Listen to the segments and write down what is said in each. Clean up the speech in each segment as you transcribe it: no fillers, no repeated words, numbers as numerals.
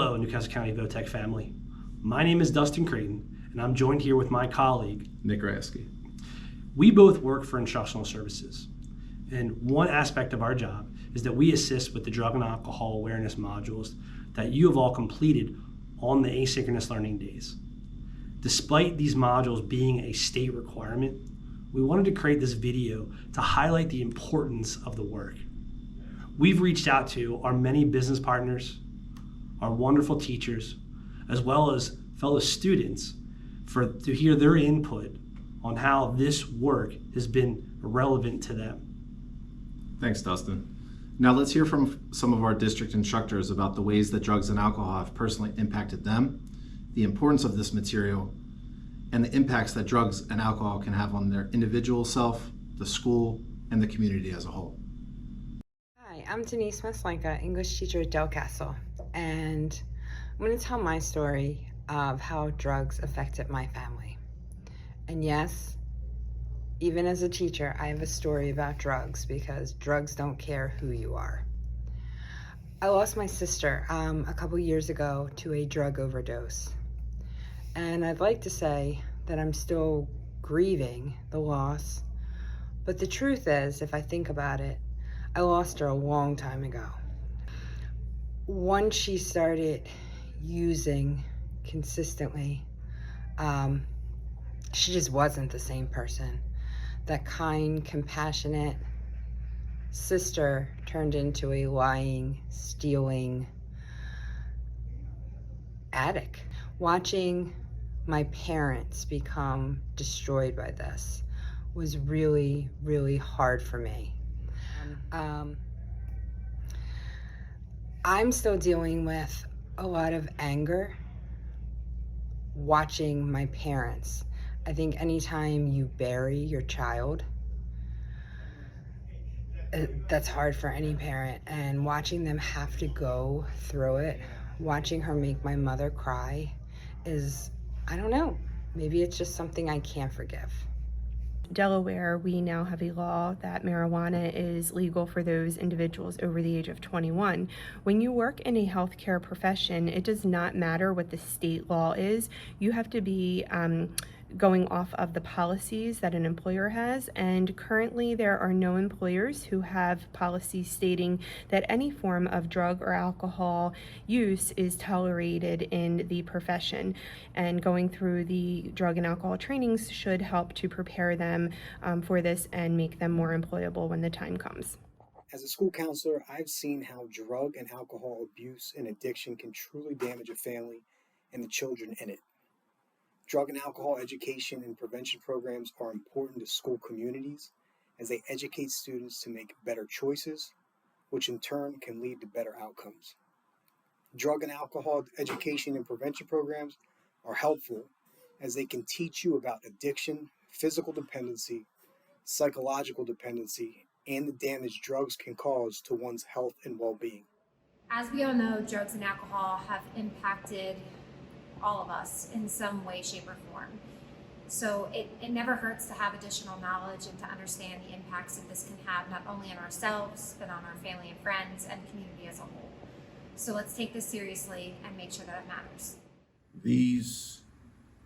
Hello, Newcastle County VOTEC family. My name is Dustin Creighton, and I'm joined here with my colleague, Nick Rasky. We both work for instructional services, and one aspect of our job is that we assist with the drug and alcohol awareness modules that you have all completed on the asynchronous learning days. Despite these modules being a state requirement, we wanted to create this video to highlight the importance of the work. We've reached out to our many business partners, our wonderful teachers, as well as fellow students to hear their input on how this work has been relevant to them. Thanks, Dustin. Now let's hear from some of our district instructors about the ways that drugs and alcohol have personally impacted them, the importance of this material, and the impacts that drugs and alcohol can have on their individual self, the school, and the community as a whole. Hi, I'm Denise Maslenka, English teacher at Del Castle, and I'm going to tell my story of how drugs affected my family. And yes, even as a teacher, I have a story about drugs because drugs don't care who you are. I lost my sister a couple years ago to a drug overdose. And I'd like to say that I'm still grieving the loss, but the truth is, if I think about it, I lost her a long time ago. Once she started using consistently, she just wasn't the same person. That kind, compassionate sister turned into a lying, stealing addict. Watching my parents become destroyed by this was really, really hard for me. I'm still dealing with a lot of anger watching my parents. I think anytime you bury your child, that's hard for any parent, and watching them have to go through it, watching her make my mother cry is, I don't know, maybe it's just something I can't forgive. Delaware, we now have a law that marijuana is legal for those individuals over the age of 21. When you work in a healthcare profession, it does not matter what the state law is. You have to be going off of the policies that an employer has, and currently there are no employers who have policies stating that any form of drug or alcohol use is tolerated in the profession, and going through the drug and alcohol trainings should help to prepare them for this and make them more employable when the time comes. As a school counselor, I've seen how drug and alcohol abuse and addiction can truly damage a family and the children in it. Drug and alcohol education and prevention programs are important to school communities as they educate students to make better choices, which in turn can lead to better outcomes. Drug and alcohol education and prevention programs are helpful as they can teach you about addiction, physical dependency, psychological dependency, and the damage drugs can cause to one's health and well-being. As we all know, drugs and alcohol have impacted all of us in some way, shape, or form. So it never hurts to have additional knowledge and to understand the impacts that this can have not only on ourselves, but on our family and friends and community as a whole. So let's take this seriously and make sure that it matters. These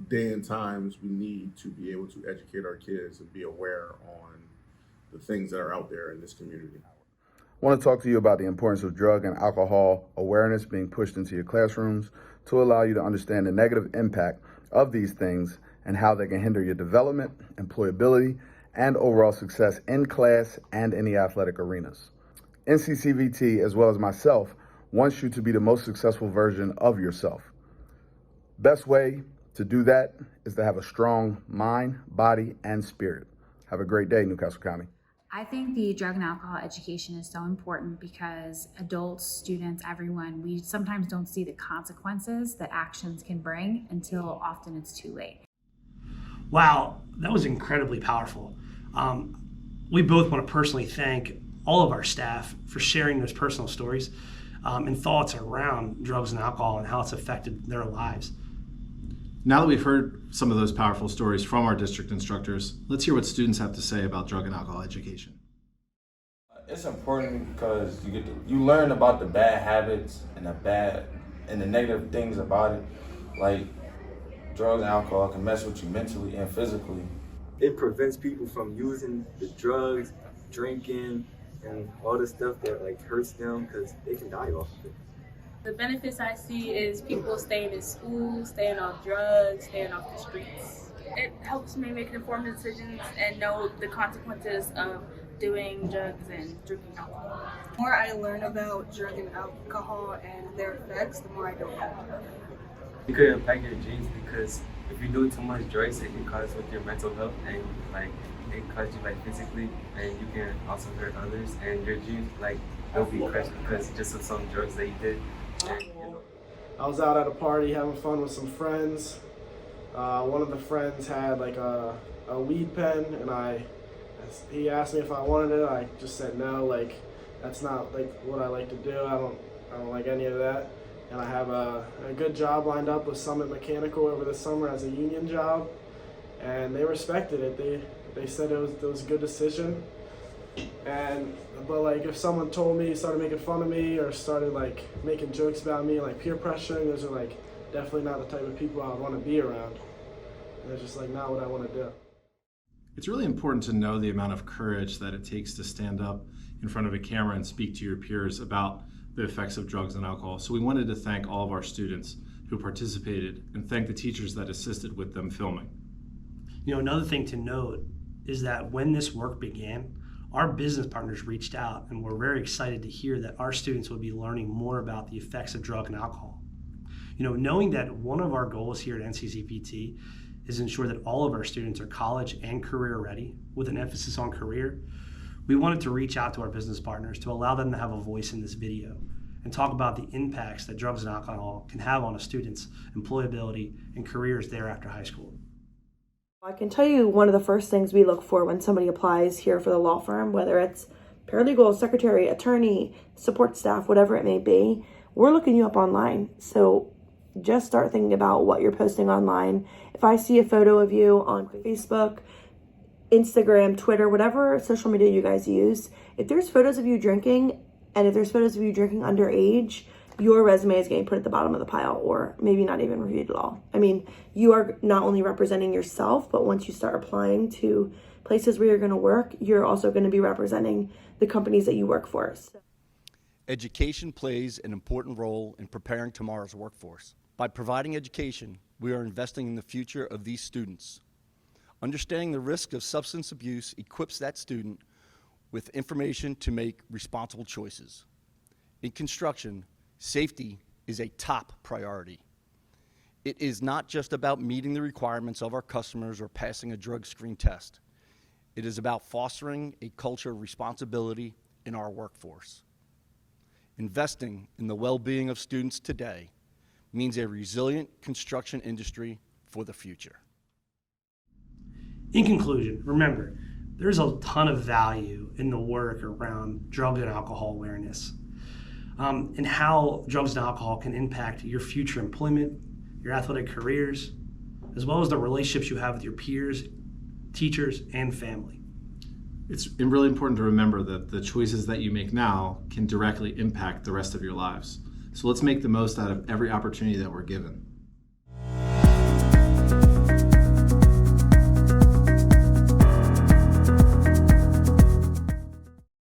day and times, we need to be able to educate our kids and be aware on the things that are out there in this community. I want to talk to you about the importance of drug and alcohol awareness being pushed into your classrooms to allow you to understand the negative impact of these things and how they can hinder your development, employability, and overall success in class and in the athletic arenas. NCCVT, as well as myself, wants you to be the most successful version of yourself. Best way to do that is to have a strong mind, body, and spirit. Have a great day, Newcastle County. I think the drug and alcohol education is so important because adults, students, everyone, we sometimes don't see the consequences that actions can bring until often it's too late. Wow, that was incredibly powerful. We both want to personally thank all of our staff for sharing those personal stories and thoughts around drugs and alcohol and how it's affected their lives. Now that we've heard some of those powerful stories from our district instructors, let's hear what students have to say about drug and alcohol education. It's important because you learn about the bad habits and the bad and the negative things about it, like drugs and alcohol, can mess with you mentally and physically. It prevents people from using the drugs, drinking, and all the stuff that like hurts them, because they can die off of it. The benefits I see is people staying in school, staying off drugs, staying off the streets. It helps me make informed decisions and know the consequences of doing drugs and drinking alcohol. The more I learn about drug and alcohol and their effects, the more I don't know. It could impact your genes, because if you do too much drugs, it can cause with your mental health, and like it cause you like physically, and you can also hurt others, and your genes like they'll be crushed because just of some drugs that you did. And, you know. I was out at a party having fun with some friends. One of the friends had like a weed pen, and he asked me if I wanted it. I just said no, like that's not like what I like to do. I don't like any of that. And I have a good job lined up with Summit Mechanical over the summer as a union job, and they respected it. They said it was a good decision. But like if someone told me, started making fun of me, or started like making jokes about me, like peer pressuring, those are like definitely not the type of people I would want to be around. They're just like not what I want to do. It's really important to know the amount of courage that it takes to stand up in front of a camera and speak to your peers about the effects of drugs and alcohol. So we wanted to thank all of our students who participated and thank the teachers that assisted with them filming. You know, another thing to note is that when this work began, our business partners reached out and were very excited to hear that our students would be learning more about the effects of drug and alcohol. You know, knowing that one of our goals here at NCCVT is ensure that all of our students are college and career ready, with an emphasis on career, we wanted to reach out to our business partners to allow them to have a voice in this video and talk about the impacts that drugs and alcohol can have on a student's employability and careers there after high school. I can tell you one of the first things we look for when somebody applies here for the law firm, whether it's paralegal, secretary, attorney, support staff, whatever it may be, we're looking you up online. So just start thinking about what you're posting online. If I see a photo of you on Facebook, Instagram, Twitter, whatever social media you guys use, if there's photos of you drinking, and if there's photos of you drinking underage, your resume is getting put at the bottom of the pile, or maybe not even reviewed at all. I mean, you are not only representing yourself, but once you start applying to places where you're going to work, you're also going to be representing the companies that you work for. Education plays an important role in preparing tomorrow's workforce. By providing education, we are investing in the future of these students. Understanding the risk of substance abuse equips that student with information to make responsible choices. In construction, safety is a top priority. It is not just about meeting the requirements of our customers or passing a drug screen test. It is about fostering a culture of responsibility in our workforce. Investing in the well-being of students today means a resilient construction industry for the future. In conclusion, remember, there's a ton of value in the work around drug and alcohol awareness, and how drugs and alcohol can impact your future employment, your athletic careers, as well as the relationships you have with your peers, teachers, and family. It's really important to remember that the choices that you make now can directly impact the rest of your lives. So let's make the most out of every opportunity that we're given.